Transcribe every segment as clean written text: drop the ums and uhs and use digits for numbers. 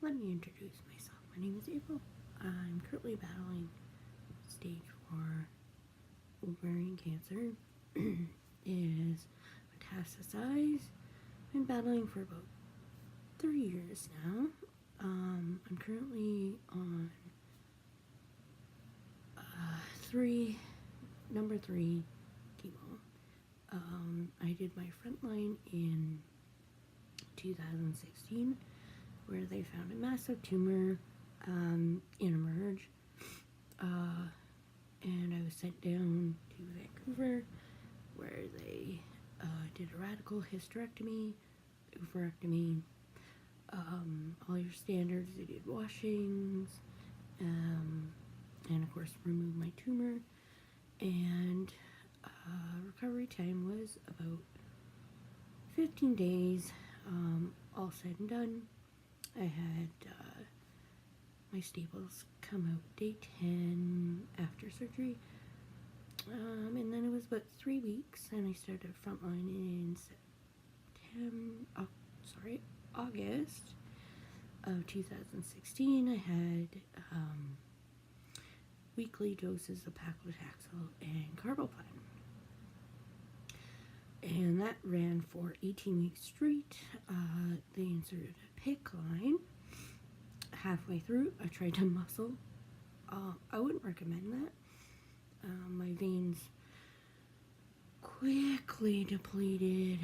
let me introduce myself. My name is April. I'm currently battling stage 4 ovarian cancer. It is metastasized. Been battling for about 3 years now. I'm currently on number 3 chemo. I did my frontline in 2016, where they found a massive tumor in Emerge, and I was sent down to Vancouver, where they did a radical hysterectomy, oophorectomy, all your standards. They did washings, and of course removed my tumor, and recovery time was about 15 days, all said and done. I had my staples come out day 10 after surgery, and then it was about 3 weeks, and I started frontline in August of 2016. I had weekly doses of paclitaxel and carboplatin, and that ran for 18 weeks straight. They inserted a PICC line halfway through. I tried to muscle. I wouldn't recommend that. My veins quickly depleted.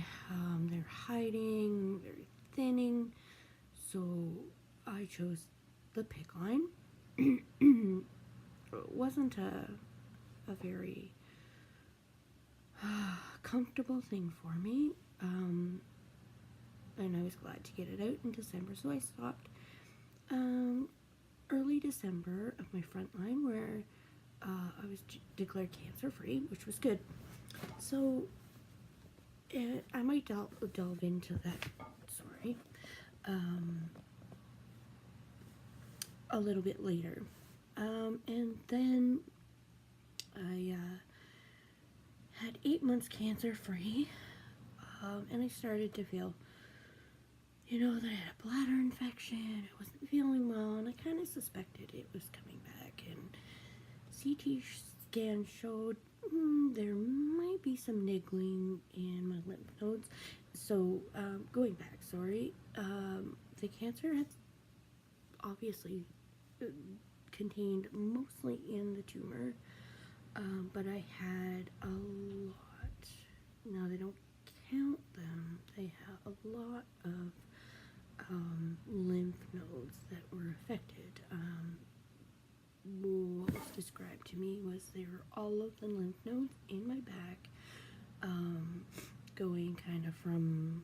They're hiding, they're thinning, so I chose the PICC line. It wasn't a very comfortable thing for me, and I was glad to get it out in December, so I stopped early December of my frontline, where I was declared cancer-free, which was good. So I might delve into that story a little bit later. And then I had 8 months cancer-free, and I started to feel, that I had a bladder infection. I wasn't feeling well, and I kind of suspected it was coming back, and CT scan showed there might be some niggling in my lymph nodes. So going back, the cancer has obviously contained mostly in the tumor, but I had a lot. Now they don't count them. They have a lot of lymph nodes that were affected. What was described to me was they were all of the lymph nodes in my back, going kind of from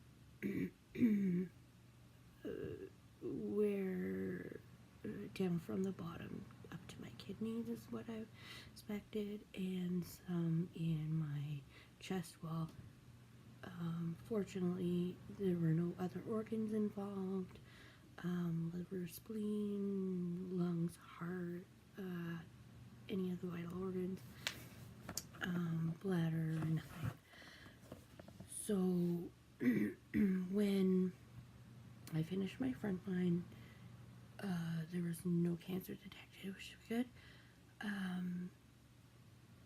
down from the bottom up to my kidneys is what I expected, and some in my chest wall. Fortunately, there were no other organs involved. Liver, spleen, lungs, heart, any of the vital organs, bladder, nothing. So when I finished my frontline, there was no cancer detected, which was good.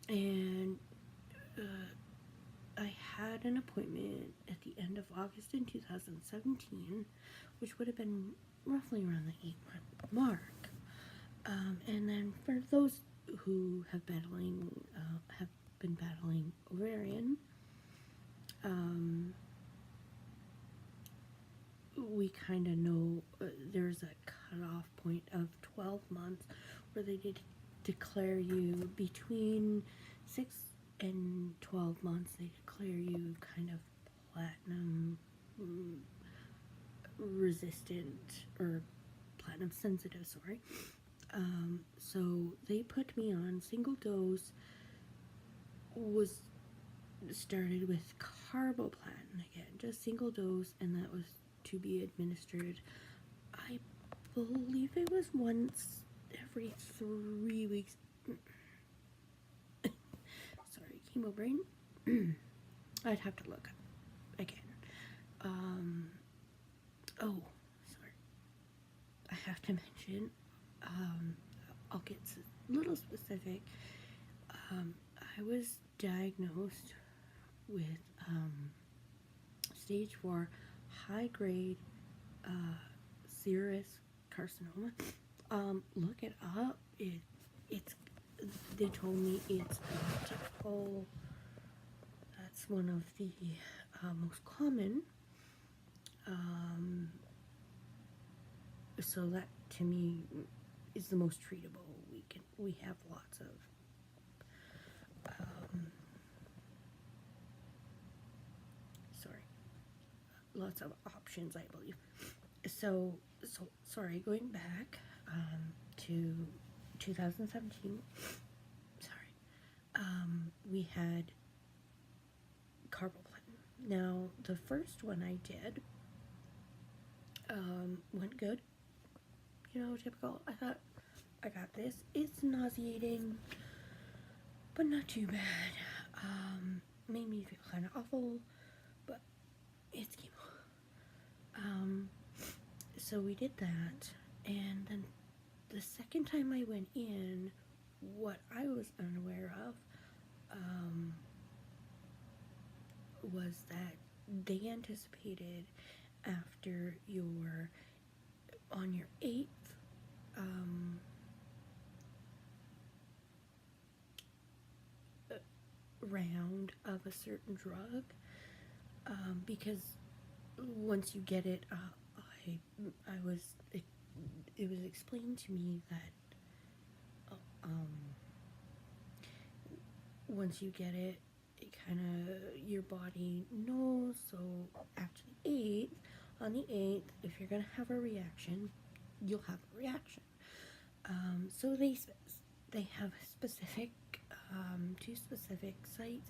And I had an appointment at the end of August in 2017, which would have been roughly around the 8-month mark. And then for those who have been battling ovarian, we kind of know there's a cutoff point of 12 months where they did declare you between 6 and 12 months. They declare you kind of platinum resistant, or platinum sensitive, so they put me on single dose. Was started with carboplatin again, just single dose, and that was to be administered, I believe it was once every 3 weeks. Sorry, chemo brain. I'd have to look up again. Oh, sorry. I to mention, I'll get a little specific. I was diagnosed with stage 4 high grade serous carcinoma. Look it up. It's they told me it's typical. That's one of the most common. So that to me is the most treatable. We have lots of lots of options, I believe. So sorry, going back to 2017. Sorry, we had carboplatin. Now the first one I did went good. You know, typical. I thought, I got this. It's nauseating, but not too bad. Made me feel kind of awful, but it's chemo. So we did that, and then the second time I went in, what I was unaware of was that they anticipated after on your 8th round of a certain drug, because once you get it, it was explained to me that once you get it, it kind of, your body knows. So after the 8th, on the 8th, if you're gonna have a reaction, you'll have a reaction. So they have specific 2 specific sites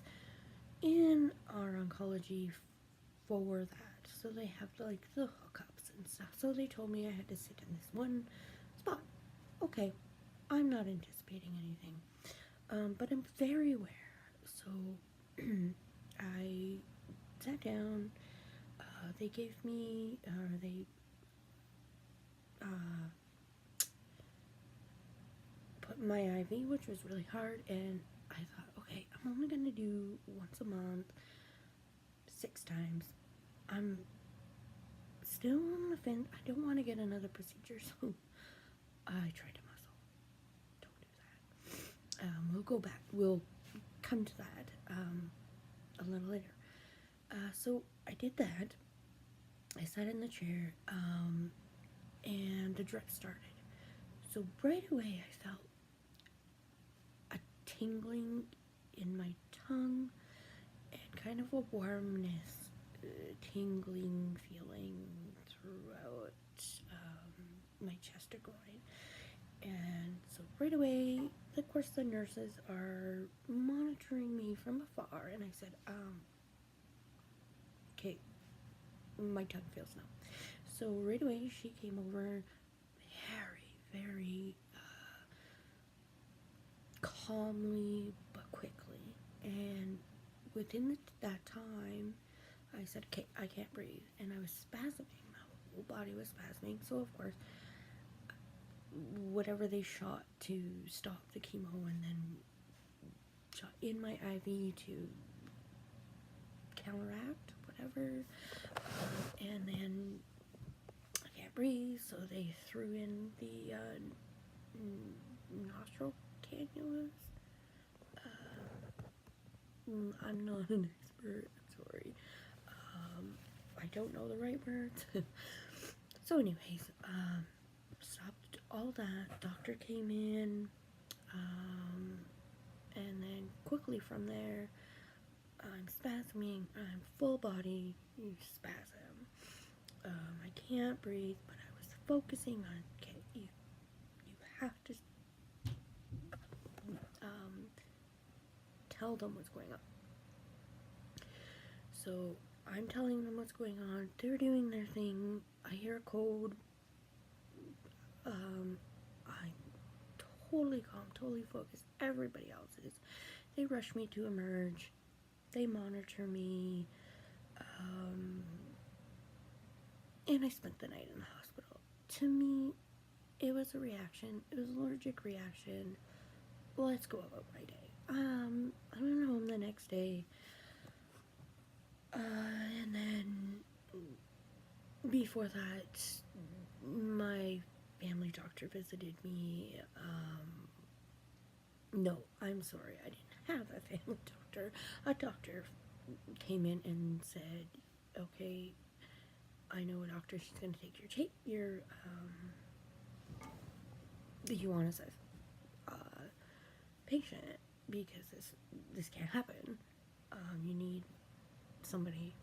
in our oncology for that. So they have like the hookups and stuff. So they told me I had to sit in this one spot. Okay, I'm not anticipating anything, but I'm very aware. So I sat down. They gave me, put my IV, which was really hard, and I thought, okay, I'm only gonna do once a month, 6 times. I'm still on the fence. I don't want to get another procedure, so I tried to muscle. Don't do that. We'll go back. We'll come to that a little later. So I did that. I sat in the chair, and the drip started. So right away I felt a tingling in my tongue and kind of a warmness, tingling feeling throughout my chest or groin. And so right away, of course, the nurses are monitoring me from afar, and I said, okay, my tongue feels numb. So right away she came over very calmly but quickly, and within that time I said, okay, I can't breathe, and I was spasming. My whole body was spasming. So of course, whatever they shot to stop the chemo, and then shot in my IV to counteract whatever, and then I can't breathe, so they threw in the nostril cannulas. I'm not an expert, I'm sorry. I don't know the right words. So anyways, stopped all that. Doctor came in, and then quickly from there, I'm spasming. I'm full body spasm. I can't breathe, but I was focusing on, okay, you have to tell them what's going on. So I'm telling them what's going on. They're doing their thing. I hear a code. I'm totally calm, totally focused. Everybody else is. They rush me to emerge. They monitor me. And I spent the night in the hospital. To me, it was a reaction. It was an allergic reaction. Let's go about my day. I went home the next day, and then before that, my family doctor visited me. No, I'm sorry, I didn't have a family doctor. A doctor came in and said, "Okay, I know a doctor. She's gonna take your you want as a patient because this can't happen. You need somebody.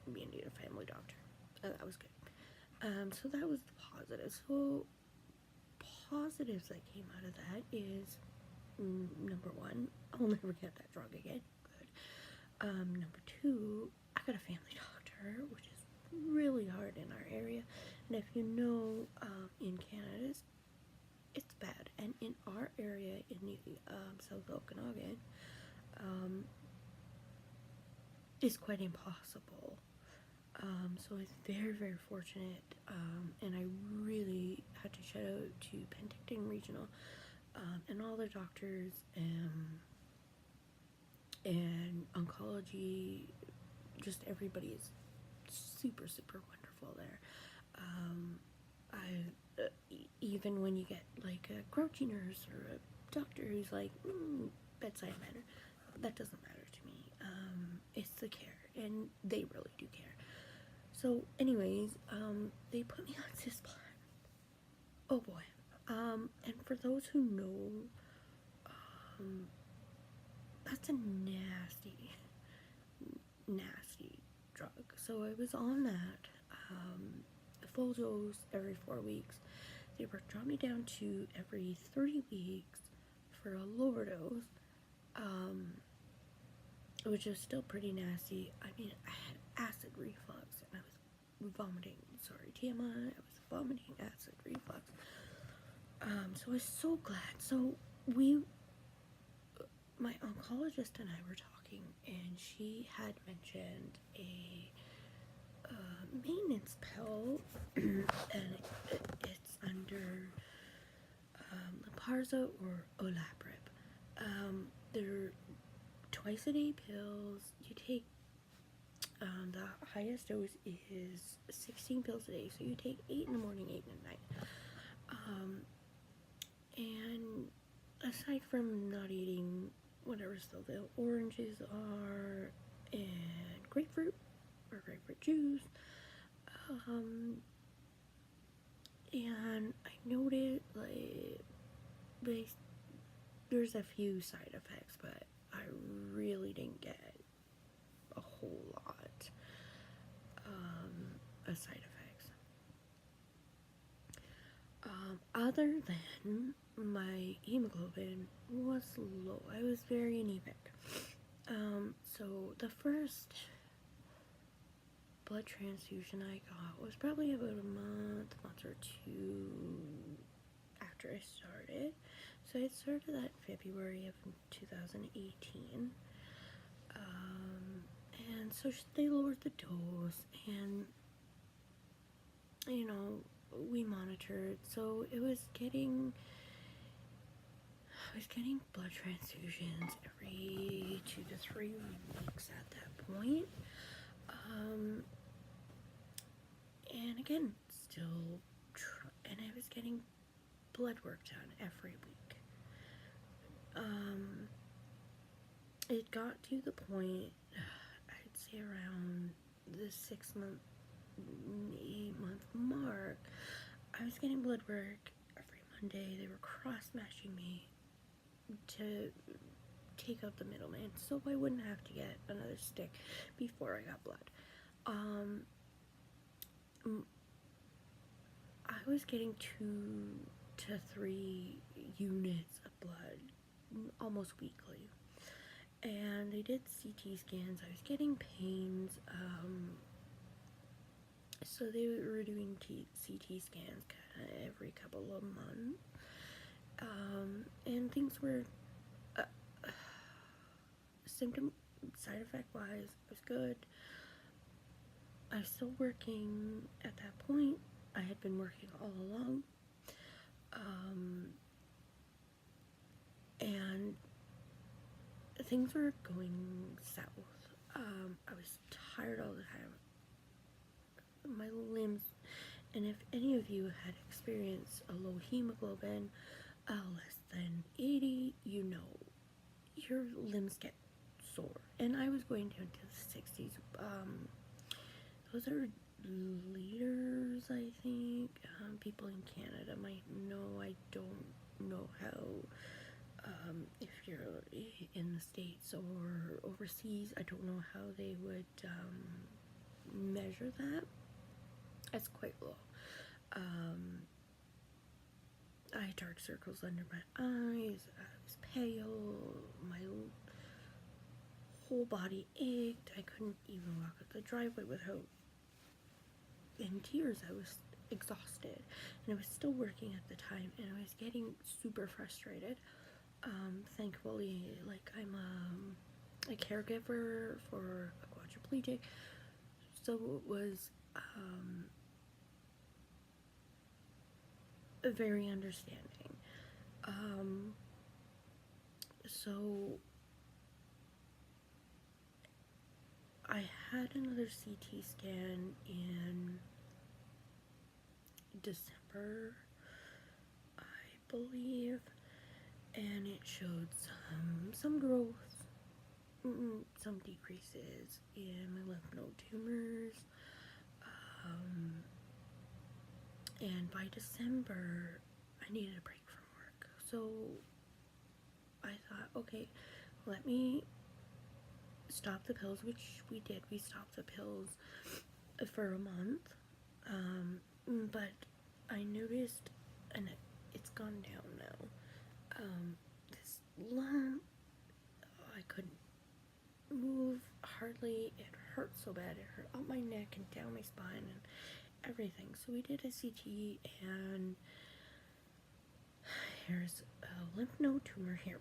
You need a family doctor." That was good. So that was the positive. So positives that came out of that is number one, I'll never get that drug again. Good. Number two, I got a family doctor, which is really hard in our area. And if you know, in Canada, it's bad. And in our area in the South Okanagan, it's quite impossible. So I was very, very fortunate, and I really had to shout out to Penticton Regional, and all their doctors, and oncology, just everybody is super, super wonderful there. Even when you get like a grouchy nurse or a doctor who's like, bedside manner, that doesn't matter to me. It's the care, and they really do care. So anyways, they put me on Cisplatin. Oh boy. And for those who know, that's a nasty drug. So I was on that, full dose every 4 weeks. They were dropping me down to every 3 weeks for a lower dose, which is still pretty nasty. I mean, I had acid reflux, and I was vomiting. Sorry, TMI. I was vomiting acid reflux. So I was so glad. So my oncologist and I were talking, and she had mentioned a maintenance pill, and it's under Leparza or Olaprib. They're twice a day pills. You take the highest dose is 16 pills a day, so you take 8 in the morning, 8 at night. And aside from not eating whatever still the oranges are, and grapefruit or grapefruit juice, and I noted like there's a few side effects, but I really didn't get a whole lot of side effects. Other than my hemoglobin was low, I was very anemic. So the first blood transfusion I got was probably about a month or two after I started. So I started that in February of 2018. And so they lowered the dose, and we monitored. So I was getting blood transfusions every 2 to 3 weeks at that point. And again, still, and I was getting blood work done every week. It got to the point, I'd say around the 6-month, 8-month mark, I was getting blood work every Monday. They were cross-matching me to take out the middleman, so I wouldn't have to get another stick before I got blood. I was getting 2 to 3 units of blood almost weekly, and they did CT scans. I was getting pains, so they were doing CT scans kind of every couple of months, and things were symptom side effect wise was good. I was still working at that point. I had been working all along. Um, and things were going south. I was tired all the time. My limbs, and if any of you had experienced a low hemoglobin, less than 80, you know your limbs get sore. And I was going down to the 60s. Those are liters, I think. People in Canada might know. I don't know how, if you're in the States or overseas, I don't know how they would measure that. It's quite low. I had dark circles under my eyes. I was pale. My whole body ached. I couldn't even walk up the driveway without in tears. I was exhausted, and I was still working at the time, and I was getting super frustrated. Thankfully, like, I'm a caregiver for a quadriplegic, so it was very understanding. So I had another CT scan in December, I believe, and it showed some growth, some decreases in my lymph node tumors, and by December I needed a break from work. So I thought, okay, let me stop the pills, which we did. We stopped the pills for a month, but I noticed, and it's gone down now, this lump, I couldn't move hardly. It hurt so bad. It hurt up my neck and down my spine and everything. So we did a CT, and here's a lymph node tumor here,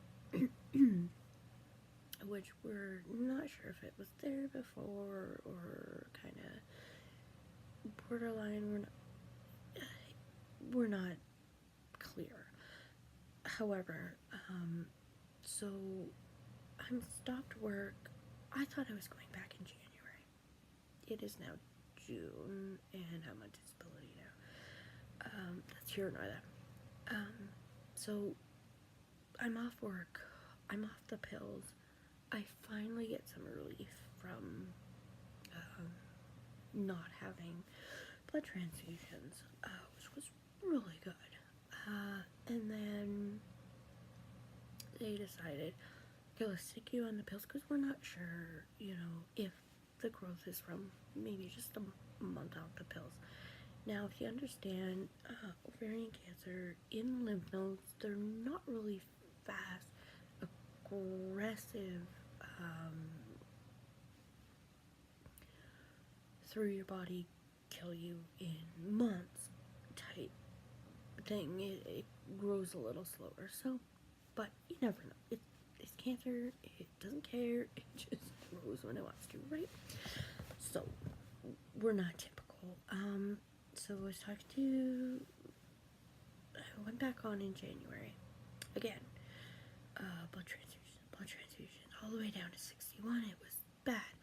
which we're not sure if it was there before or kind of borderline. We're not clear. However, so I'm stopped work. I thought I was going back in January. It is now June, and I'm on disability now. That's here nor there. So I'm off work. I'm off the pills. I finally get some relief from not having blood transfusions, which was really good. And then they decided, okay, let's stick you on the pills because we're not sure, if the growth is from maybe just a month off the pills. Now, if you understand, ovarian cancer in lymph nodes, they're not really fast, aggressive, through your body, kill you in months type thing. It grows a little slower. So, but you never know. It's cancer. It doesn't care. It just grows when it wants to, right? So we're not typical. So I was talking to. I went back on in January. Again, blood transfusion, all the way down to 61. It was bad.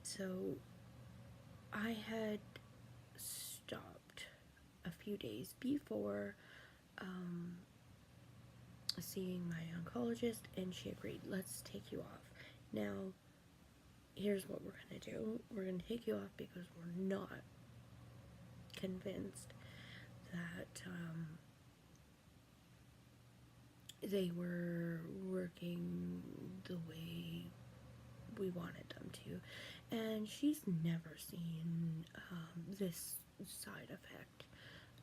So I had stopped a few days before seeing my oncologist, and she agreed, let's take you off. Now, here's what we're going to do. We're going to take you off because we're not convinced that they were working the way we wanted them to. And she's never seen this side effect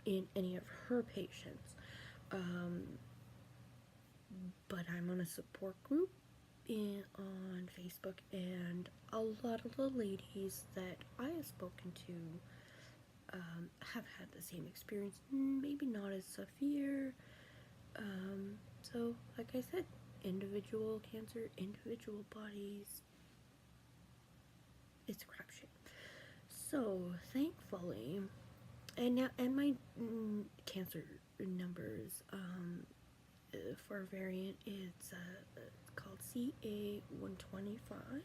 in any of her patients. But I'm on a support group on Facebook, and a lot of the ladies that I have spoken to have had the same experience, maybe not as severe. So, like I said, individual cancer, individual bodies, it's a crapshoot. So, thankfully, And now, and my cancer numbers for a variant, it's called CA125.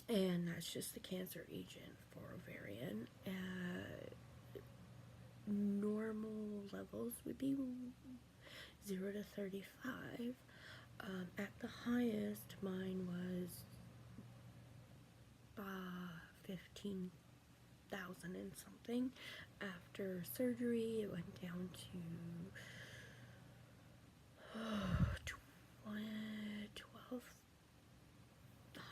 And that's just the cancer agent for ovarian. Normal levels would be 0 to 35. At the highest, mine was 15,000 and something. After surgery, it went down to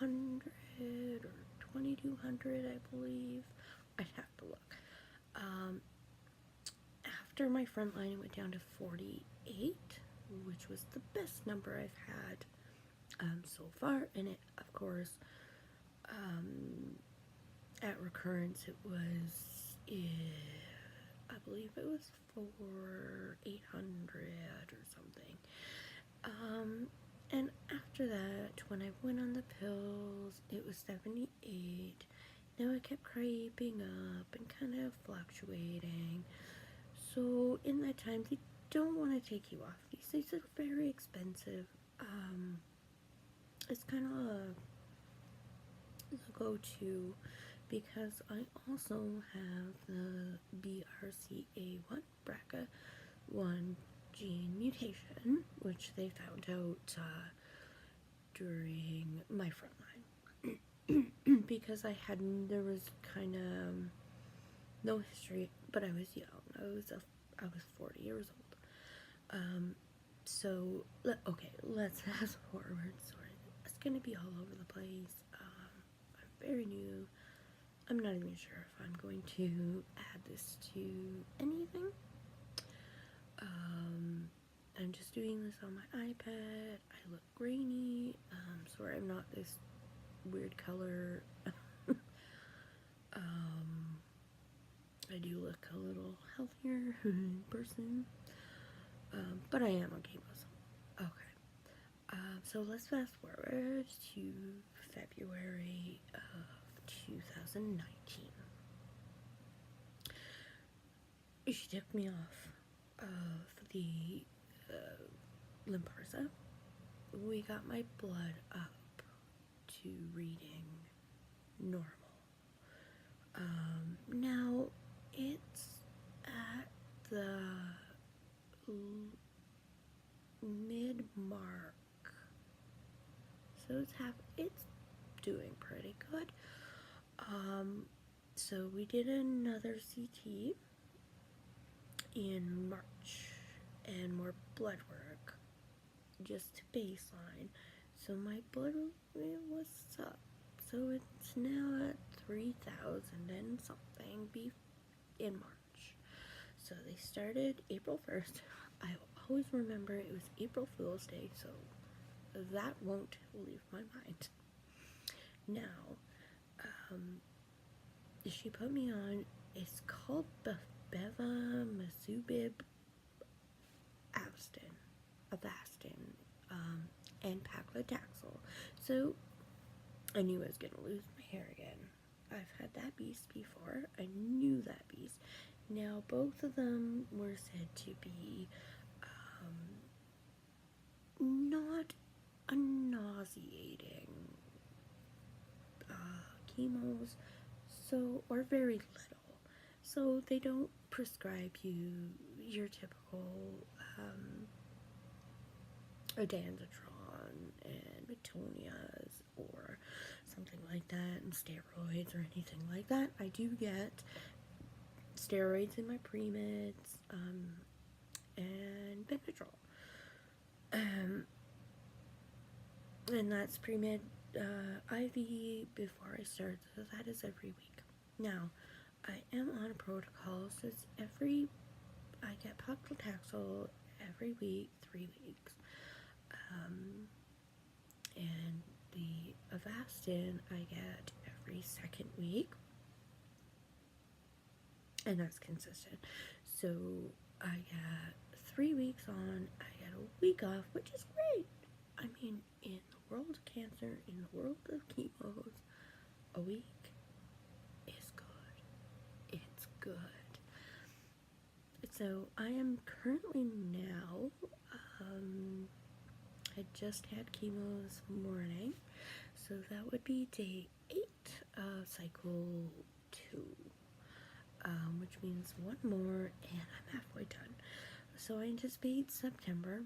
1,200 or 2,200, I believe. I'd have to look. After my front line, it went down to 48, which was the best number I've had so far. And it, of course, at recurrence, it was, I believe it was 800 or something. And after that, when I went on the pills, it was 78. Now it kept creeping up and kind of fluctuating. So in that time, they don't want to take you off. These things are very expensive. It's kind of a go-to because I also have the BRCA1 BRCA1 gene mutation, which they found out during my frontline. Because there was kind of no history, but I was young. I was 40 years old. So let's fast forward. Sorry, it's gonna be all over the place. I'm very new. I'm not even sure if I'm going to add this to anything. I'm just doing this on my iPad. I look grainy. Sorry, I'm not this weird color. I do look a little healthier in person, but I am on chemo. Okay. So let's fast forward to February of 2019. She took me off of the Lynparza. We got my blood up to reading normal. Now it's at the mid-mark, so it's doing pretty good. So we did another CT in March and more blood work just to baseline. So my blood was up. So it's now at 3,000 and something in March. So they started April 1st. I always remember it was April Fool's Day, so that won't leave my mind. Now, she put me on, it's called bevacizumab Avastin, and paclitaxel. So I knew I was gonna lose my hair again. I've had that beast before. I knew that beast. Now both of them were said to be not a nauseating chemos, or very little. So they don't prescribe you your typical Odanzatron and Metonias or something like that, and steroids or anything like that. I do get steroids in my pre-meds, and Benadryl. And that's pre-med IV before I start, so that is every week. Now, I am on a protocol, so it's I get paclitaxel every week, 3 weeks. And the Avastin I get every second week, and that's consistent. So I get 3 weeks on, I get a week off, which is great. I mean, in the world of cancer, in the world of chemos, a week So I am currently now, I just had chemo this morning, so that would be day 8 of cycle 2, which means one more and I'm halfway done. So I anticipate September.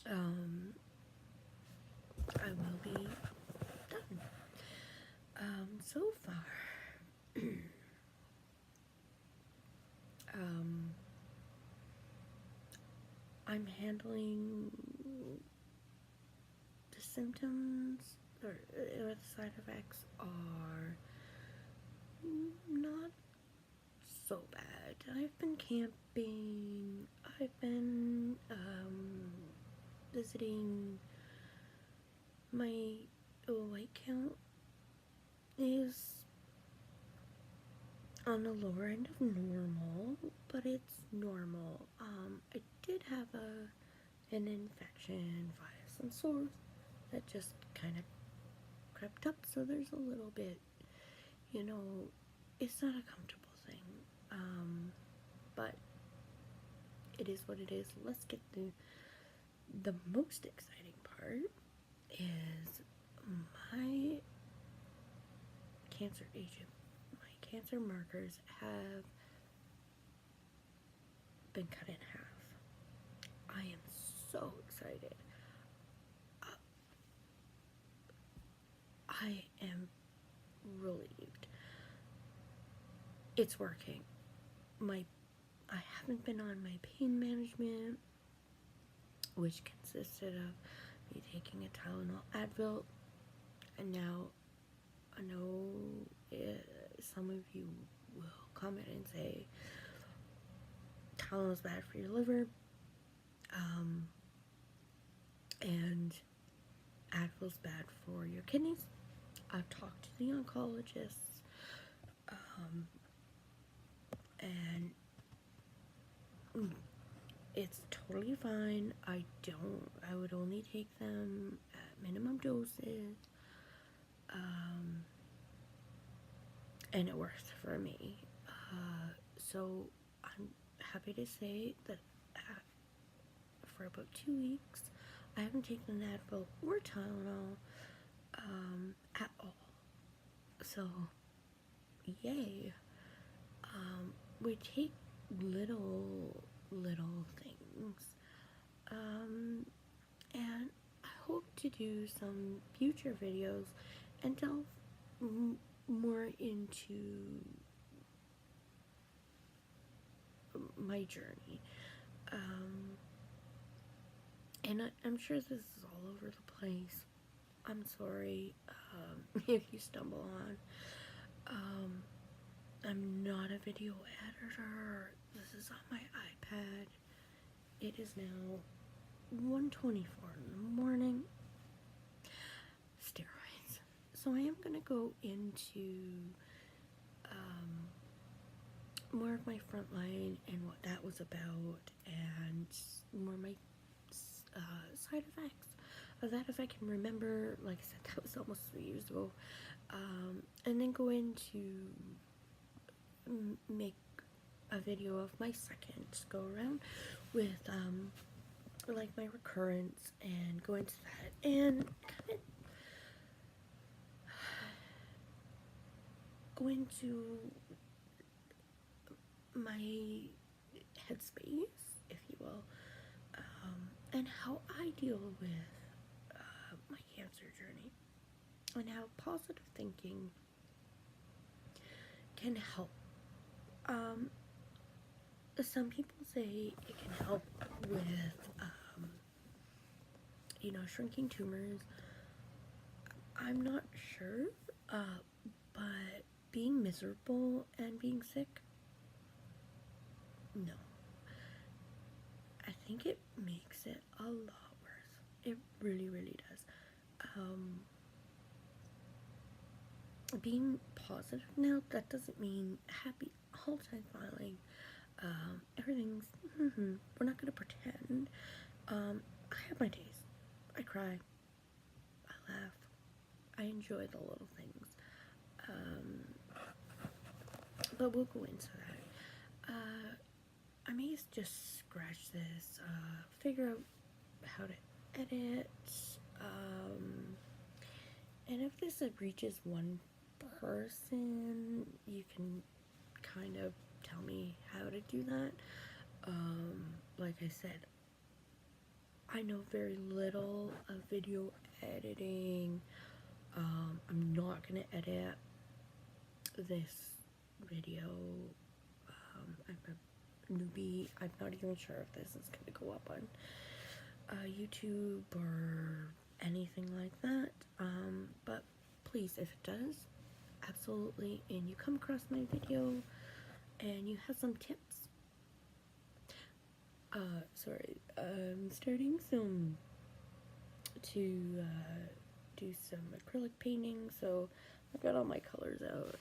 I will be done. So far, I'm handling the symptoms or the side effects are not so bad. I've been camping. I've been visiting. My white count is on the lower end of normal, but it's normal. I did have an infection via some sores that just kind of crept up, so there's a little bit, it's not a comfortable thing. But it is what it is. Let's get to the most exciting part is my cancer agent. My cancer markers have been cut in half. I am so excited. I am relieved. It's working. I haven't been on my pain management, which consisted of me taking a Tylenol Advil, and now I know some of you will comment and say Tylenol's bad for your liver, and Advil's bad for your kidneys. I've talked to the oncologists, and it's totally fine. I would only take them at minimum doses, and it works for me. So I'm happy to say that for about 2 weeks, I haven't taken Advil or Tylenol at all. So, yay. We take little things. And I hope to do some future videos and delve more into my journey. And I'm sure this is all over the place. I'm sorry if you stumble on. I'm not a video editor. This is on my iPad. It is now 1:24 in the morning. Steroids. So I am going to go into more of my front line and what that was about, and more of my side effects of that, if I can remember. Like I said, that was almost 3 years ago. And then go into make a video of my second go around with like my recurrence, and go into that and kind of go into my headspace, if you will, and how I deal with my cancer journey, and how positive thinking can help. Some people say it can help with, shrinking tumors. I'm not sure, but being miserable and being sick, no. I think it makes it a lot worse. It really, really does. Being positive now, that doesn't mean happy all the time smiling. Everything's, we're not gonna pretend. I have my days. I cry. I laugh. I enjoy the little things. But we'll go into that. I may just scratch this, figure out how to edit, and if this reaches one person, you can kind of tell me how to do that. Like I said, I know very little of video editing. I'm not gonna edit this video. I'm a newbie. I'm not even sure if this is gonna go up on YouTube or anything like that. But please, if it does, absolutely, and you come across my video and you have some tips, I'm starting to do some acrylic painting, so I've got all my colors out.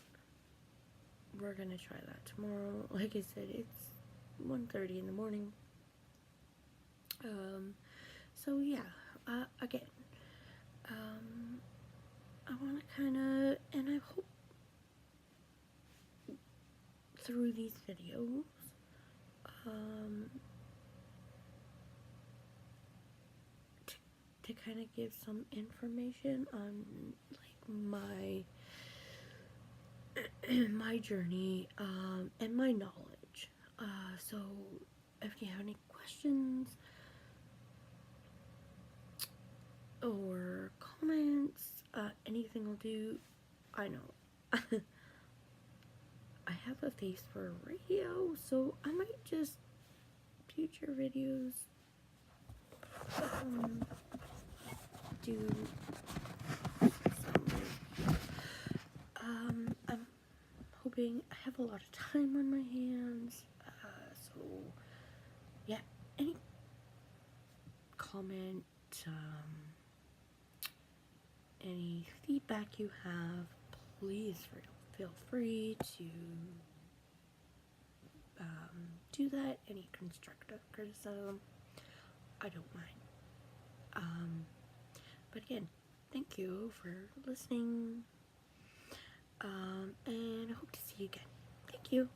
We're gonna try that tomorrow. Like I said, it's 1:30 in the morning. So yeah, again, I want to kind of, and I hope through these videos, to kind of give some information on like my journey, and my knowledge. So if you have any questions or comments, anything will do. I know. I have a face for radio, so I might just future videos do some, I'm hoping I have a lot of time on my hands, so yeah, any comment, any feedback you have, please feel free to do that. Any constructive criticism, I don't mind. But again, thank you for listening, and I hope to see you again. Thank you.